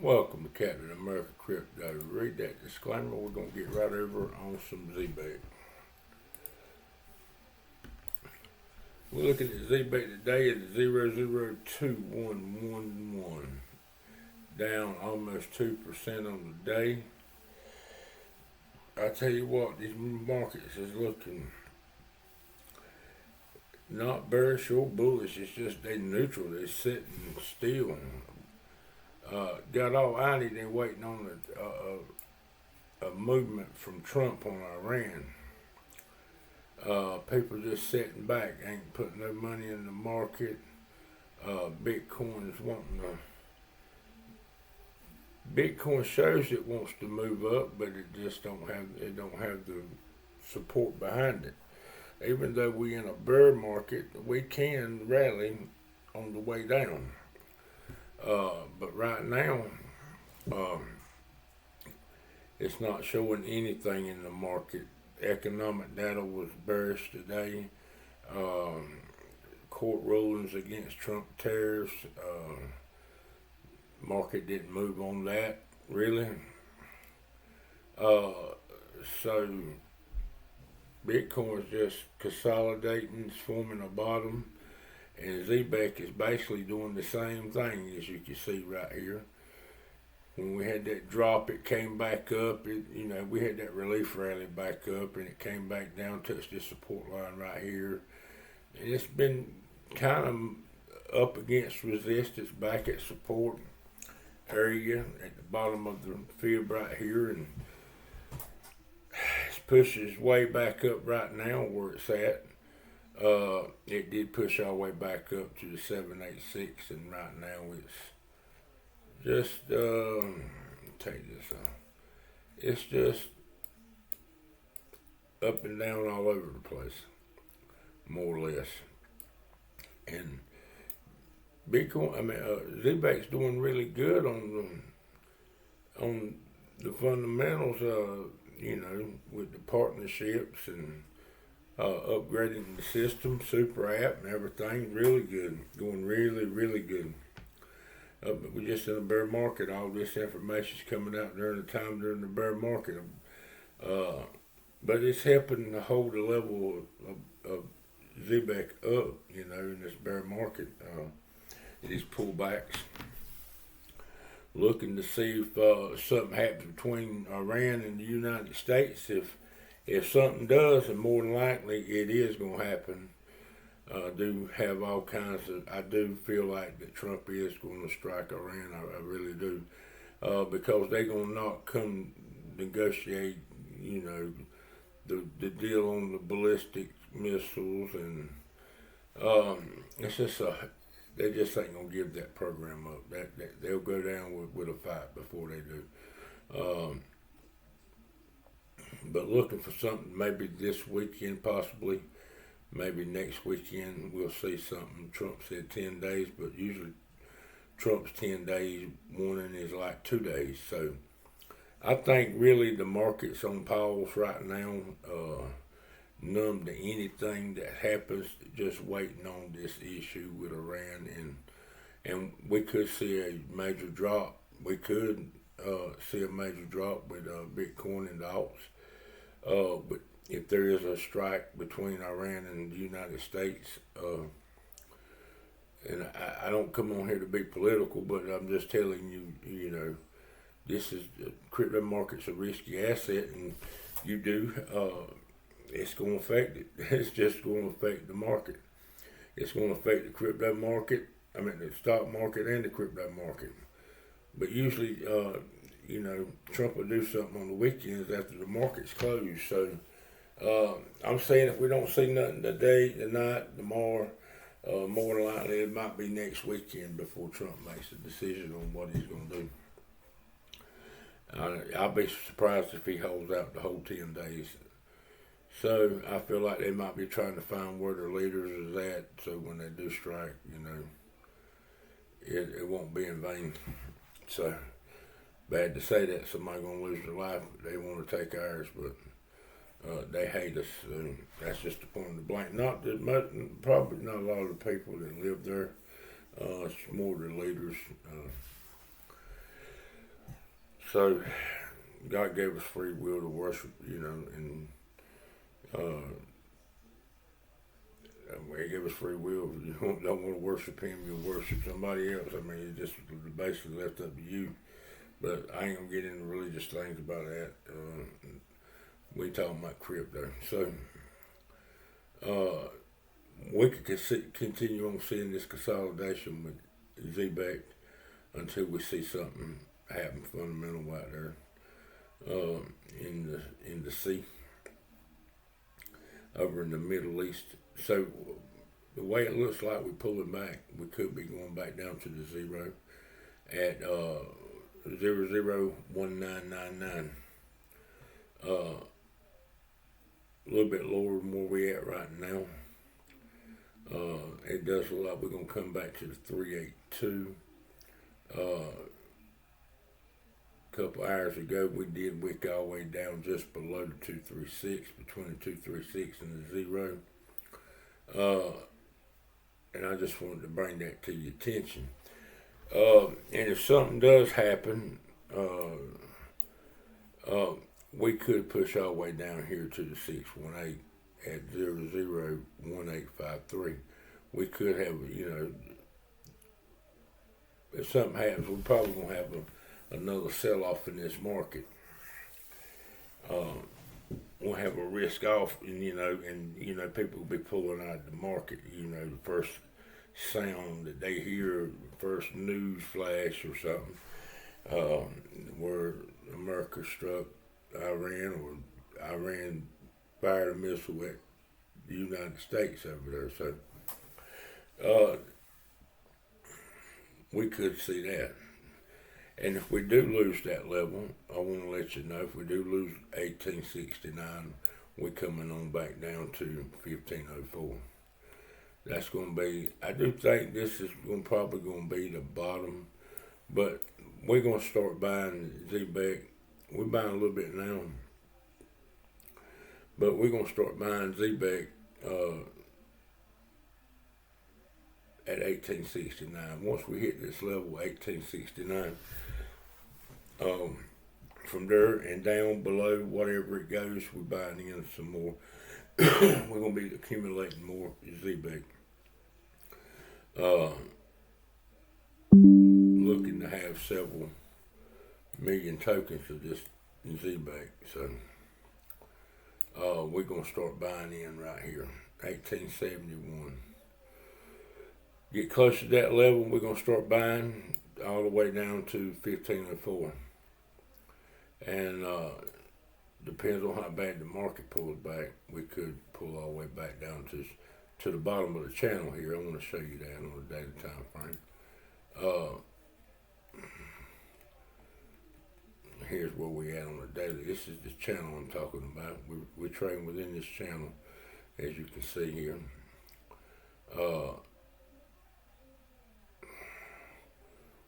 Welcome to Captain America Crypto. Read that disclaimer. We're going to get right over on some Zebec. We're looking at Zebec today at 002111. Down almost 2% on the day. I tell you what, these markets is looking not bearish or bullish. It's just they neutral. They're sitting still. Got all eyed and waiting on a movement from Trump on Iran. People just sitting back, ain't putting no money in the market. Bitcoin's wanting to. Bitcoin shows it wants to move up, but it just don't have the support behind it. Even though we in a bear market, we can rally on the way down. But right now, it's not showing anything in the market. Economic data was bearish today. Court rulings against Trump tariffs. Market didn't move on that, really. So Bitcoin is just consolidating, it's forming a bottom. And Zebec is basically doing the same thing as you can see right here. When we had that drop, it came back up. We had that relief rally back up, and it came back down, touched this support line right here. And it's been kind of up against resistance, back at support area at the bottom of the fib right here, and it's pushes way back up right now where it's at. It did push all the way back up to the 786, and right now it's just take this off. It's just up and down all over the place, more or less. And Bitcoin, Zebec's doing really good on the fundamentals. With the partnerships and upgrading the system, SuperApp and everything, really good, going really, really good. But we're just in a bear market. All this information's coming out during the bear market. But it's helping to hold the level of Zebec up, in this bear market. These pullbacks. Looking to see if something happens between Iran and the United States. If something does, and more than likely it is going to happen, I do have all kinds of. I do feel like that Trump is going to strike Iran. I really do, because they're going to not come negotiate. The deal on the ballistic missiles, and it's just they just ain't gonna give that program up. That they'll go down with a fight before they do. But looking for something maybe this weekend, possibly, maybe next weekend, we'll see something. Trump said 10 days, but usually Trump's 10 days warning is like 2 days. So I think really the market's on pause right now, numb to anything that happens, just waiting on this issue with Iran, and we could see a major drop. We could see a major drop with Bitcoin and the alts. But if there is a strike between Iran and the United States, and I don't come on here to be political, but I'm just telling you, this is crypto market's a risky asset, and you do. It's going to affect it. It's just going to affect the market. It's going to affect the crypto market. The stock market and the crypto market. But usually, Trump will do something on the weekends after the market's closed. So I'm saying if we don't see nothing today, tonight, tomorrow, more than likely it might be next weekend before Trump makes a decision on what he's going to do. I'll be surprised if he holds out the whole 10 days. So I feel like they might be trying to find where their leaders is at, so when they do strike, it won't be in vain. So bad to say that somebody gonna lose their life, but they want to take ours, but they hate us. So that's just the point of the blame. Not that much, probably not a lot of the people that live there. It's more the leaders. So God gave us free will to worship, and He gave us free will. If you don't want to worship Him, you'll worship somebody else. I mean, it's just basically left up to you. But I ain't gonna get into religious things about that. We talking about crypto. So we could continue on seeing this consolidation with Zebec until we see something happen fundamental out there in the sea over in the Middle East. So the way it looks like we're pulling back, we could be going back down to the zero at 001999. A little bit lower than where we at right now. It does look like we're gonna come back to the 382. A couple hours ago, we did wick our way down just below the 236, between the 236 and the zero. And I just wanted to bring that to your attention. And if something does happen, we could push our way down here to the 618 at 001853. We could have, if something happens, we're probably going to have another sell-off in this market. We'll have a risk off, and people will be pulling out of the market. The first sound that they hear, first news flash or something, where America struck Iran, or Iran fired a missile at the United States over there. So we could see that. And if we do lose that level, I want to let you know, if we do lose 1869, we're coming on back down to 1504. That's going to be, I do think this is probably going to be the bottom, but we're going to start buying Zebec. We're buying a little bit now, but we're going to start buying Zebec at 1869. Once we hit this level, 1869, from there and down below, whatever it goes, we're buying in some more. We're going to be accumulating more Zebec. Looking to have several million tokens of this Zebec. So we're going to start buying in right here, 1871. Get close to that level, we're going to start buying all the way down to 1504. And depends on how bad the market pulls back, we could pull all the way back down to the bottom of the channel here. I want to show you that on a daily time frame. Here's where we at on the daily. This is the channel I'm talking about. We're trading within this channel, as you can see here.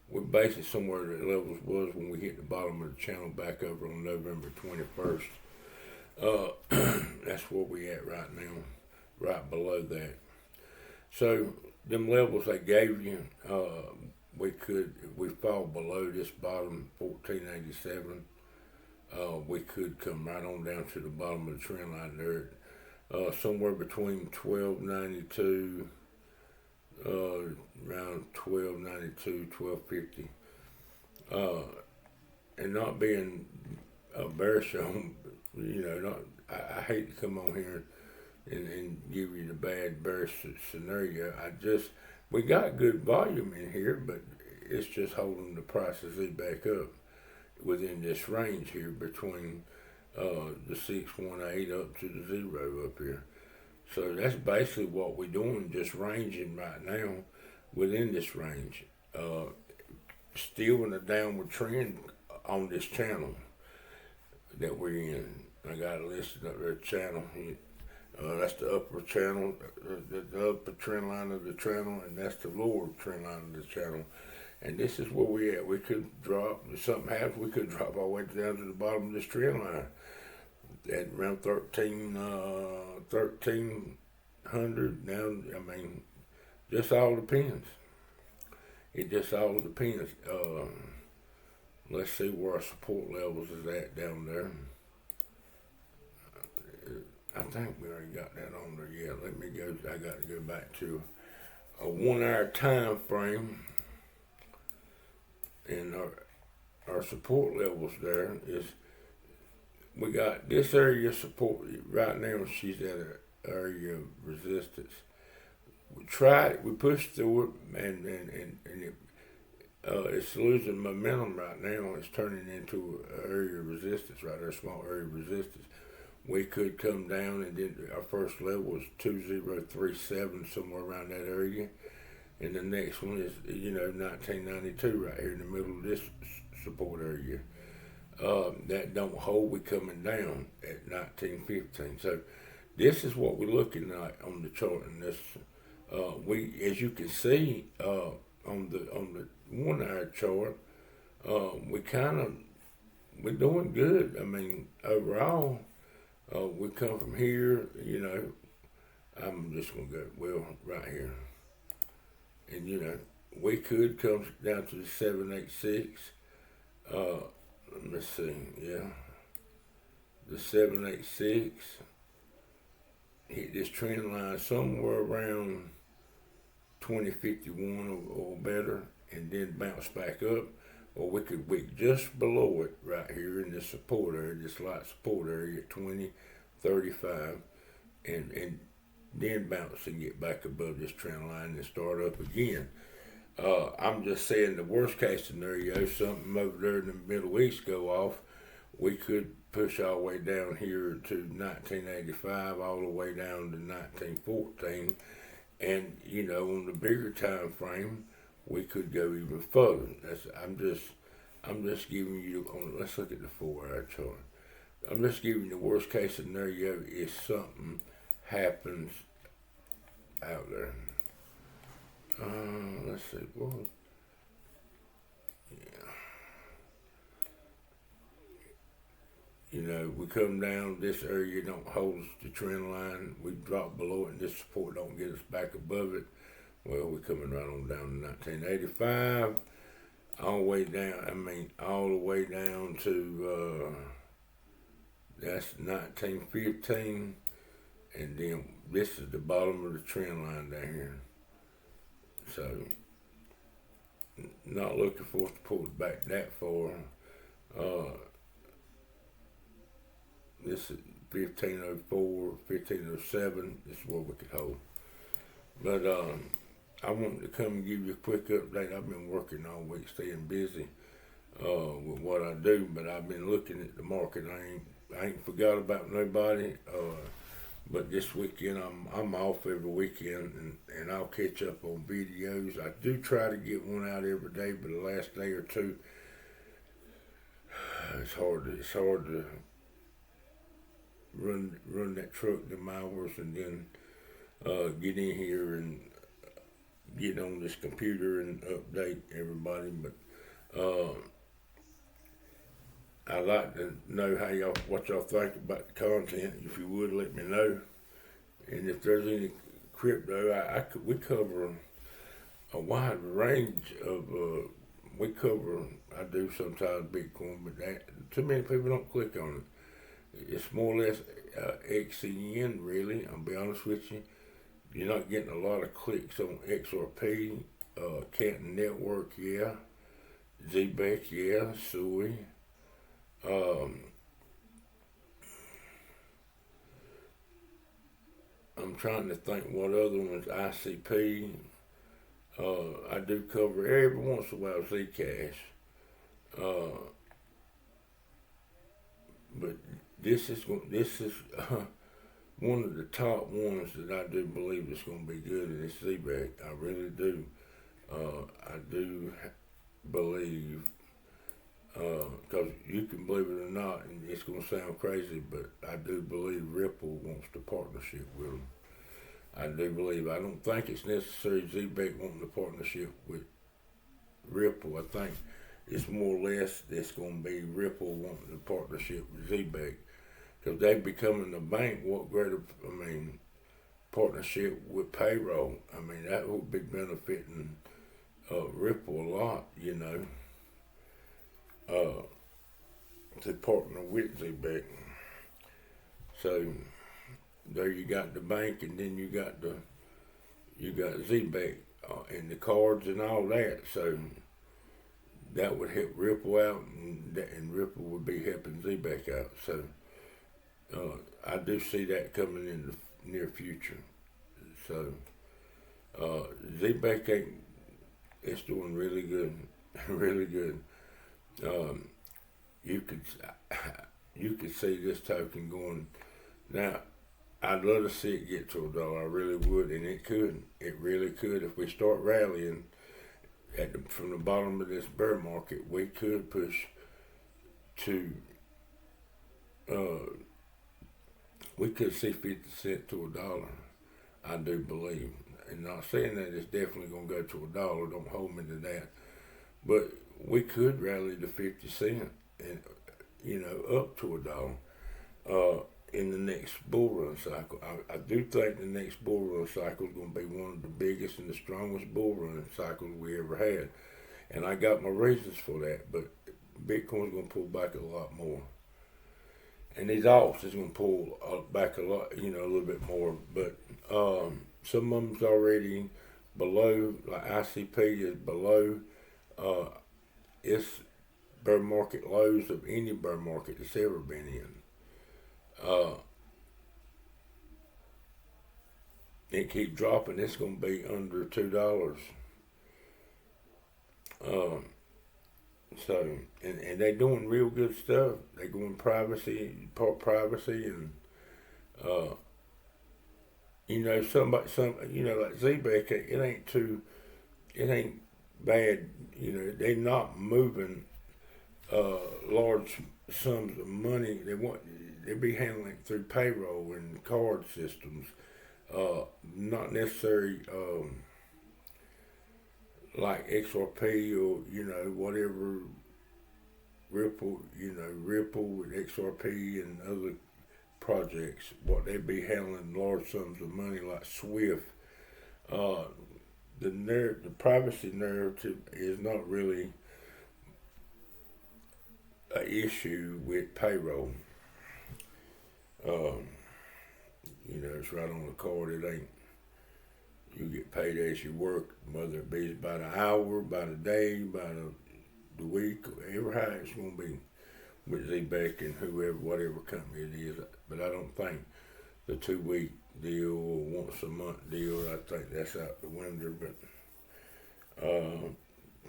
We're basically somewhere the levels was when we hit the bottom of the channel back over on November 21st. That's where we at right now, right below that. So them levels they gave you, if we fall below this bottom 1487, we could come right on down to the bottom of the trend line there, somewhere between 1292. Around 1292, 1250, and not being a bearish on, I hate to come on here and give you the bad bearish scenario. We got good volume in here, but it's just holding the price of Z back up within this range here between the 618 up to the zero up here. So that's basically what we're doing, just ranging right now within this range. Still in a downward trend on this channel that we're in. I got it listed up there, channel. That's the upper channel, the upper trend line of the channel, and that's the lower trend line of the channel. And this is where we at. We could drop, if something happens, we could drop our way down to the bottom of this trend line at around 1300 now. I mean, just all depends. It just all depends. Let's see where our support levels is at down there. I think we already got that on there. Yeah, let me go. I got to go back to a 1 hour time frame, and our support levels there is, we got this area of support right now. She's at an area of resistance. We tried it, we pushed through it, and it, it's losing momentum right now. It's turning into an area of resistance right there, small area of resistance. We could come down, and then our first level was 2037, somewhere around that area. And the next one is, 1992 right here in the middle of this support area. That don't hold, we coming down at 1915. So this is what we're looking at on the chart. And this, we, as you can see, on the 1 hour chart, we're doing good. I mean, overall, we come from here, I'm just going to go, right here. And, we could come down to the 786. Let me see, yeah. The 786 hit this trend line somewhere around 2051 or better, and then bounce back up. Or we could wick just below it right here in this support area, this light support area at 2035, and then bounce and get back above this trend line and start up again. I'm just saying the worst case scenario, something over there in the Middle East go off, we could push all the way down here to 1985, all the way down to 1914, and on the bigger time frame, we could go even further. I'm just giving you. Let's look at the 4 hour chart. I'm just giving you the worst case scenario if something happens out there. Let's see. Well, yeah. We come down, this area don't hold the trend line. We drop below it, and this support don't get us back above it. Well, we're coming right on down to 1985, all the way down, all the way down to, that's 1915, and then this is the bottom of the trend line down here. So, not looking for us to pull it back that far. This is 1504, 1507, this is where we could hold. But, I wanted to come and give you a quick update. I've been working all week, staying busy with what I do, but I've been looking at the market. I ain't forgot about nobody. But this weekend I'm off every weekend, and I'll catch up on videos. I do try to get one out every day, but the last day or two, it's hard to run that truck them hours and then get in here and get on this computer and update everybody. But I'd like to know what y'all think about the content. If you would, let me know. And if there's any crypto, we cover a wide range of. I do sometimes Bitcoin, but too many people don't click on it. It's more or less XCN, really. I'll be honest with you. You're not getting a lot of clicks on XRP, Canton Network, yeah, Zebec, yeah, Sui. I'm trying to think what other ones. ICP. I do cover every once in a while Zcash. But this is one of the top ones that I do believe is going to be good, and it's Zebec. I really do. I do believe, because you can believe it or not, and it's going to sound crazy, but I do believe Ripple wants the partnership with them. I do believe. I don't think it's necessary Zebec wanting the partnership with Ripple. I think it's more or less it's going to be Ripple wanting the partnership with Zebec. Because they becoming a bank, what greater, partnership with payroll. That would be benefiting Ripple a lot, to partner with Zebec. So there you got the bank, and then you got Zebec and the cards and all that. So that would help Ripple out, and Ripple would be helping Zebec out. So I do see that coming in the near future. So Zebec it's doing really good, really good. You could see this token going. Now, I'd love to see it get to $1. I really would, and it could. It really could. If we start rallying from the bottom of this bear market, we could push to. We could see 50 cents to $1. I do believe, and not saying that it's definitely going to go to $1. Don't hold me to that, but we could rally to 50 cents and up to $1 in the next bull run cycle. I do think the next bull run cycle is going to be one of the biggest and the strongest bull run cycles we ever had, and I got my reasons for that. But Bitcoin's going to pull back a lot more, and these alts is going to pull back a lot, a little bit more. But some of them's already below, like ICP is below its bear market lows of any bear market that's ever been in. It keep dropping. It's going to be under $2. So, and they're doing real good stuff. They're going privacy, and like Zebec, it ain't bad. They're not moving large sums of money. They be handling it through payroll and card systems, not necessarily like XRP or whatever Ripple with XRP and other projects. What they be handling large sums of money like Swift. The privacy narrative is not really an issue with payroll. It's right on the card. It ain't. You get paid as you work, whether it be by the hour, by the day, by the week, or how it's going to be with Zebec and whatever company it is. But I don't think the 2-week deal or once a month deal, I think that's out the window. But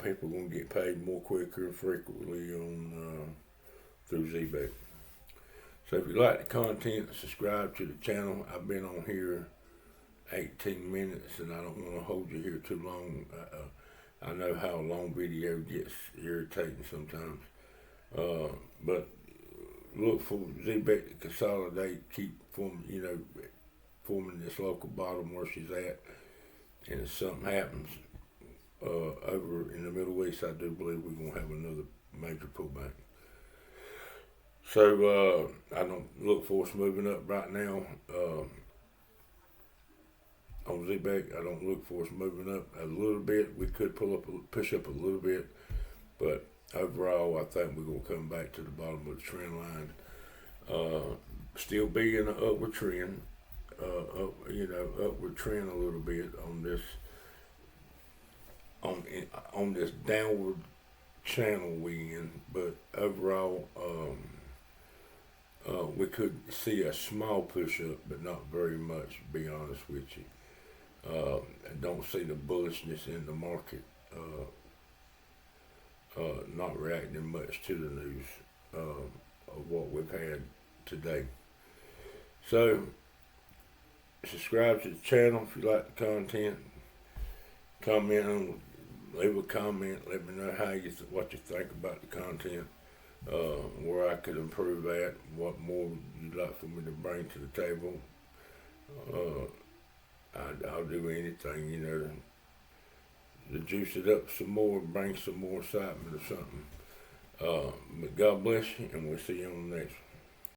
people going to get paid more quicker and frequently through Zebec. So if you like the content, subscribe to the channel. I've been on here 18 minutes, and I don't want to hold you here too long. I know how a long video gets irritating sometimes. But look for Zebec to consolidate, keep forming this local bottom where she's at. And if something happens over in the Middle East, I do believe we're going to have another major pullback. So I don't look for us moving up right now. On Zebec, I don't look for us moving up a little bit. We could push up a little bit, but overall, I think we're going to come back to the bottom of the trend line. Still be in an upward trend, upward trend a little bit on this downward channel we in, but overall, we could see a small push up, but not very much, to be honest with you. I don't see the bullishness in the market, not reacting much to the news of what we've had today. So, subscribe to the channel if you like the content. Leave a comment. Let me know what you think about the content, where I could improve at, what more you'd like for me to bring to the table. I'll do anything, to juice it up some more, bring some more excitement or something. But God bless you, and we'll see you on the next one.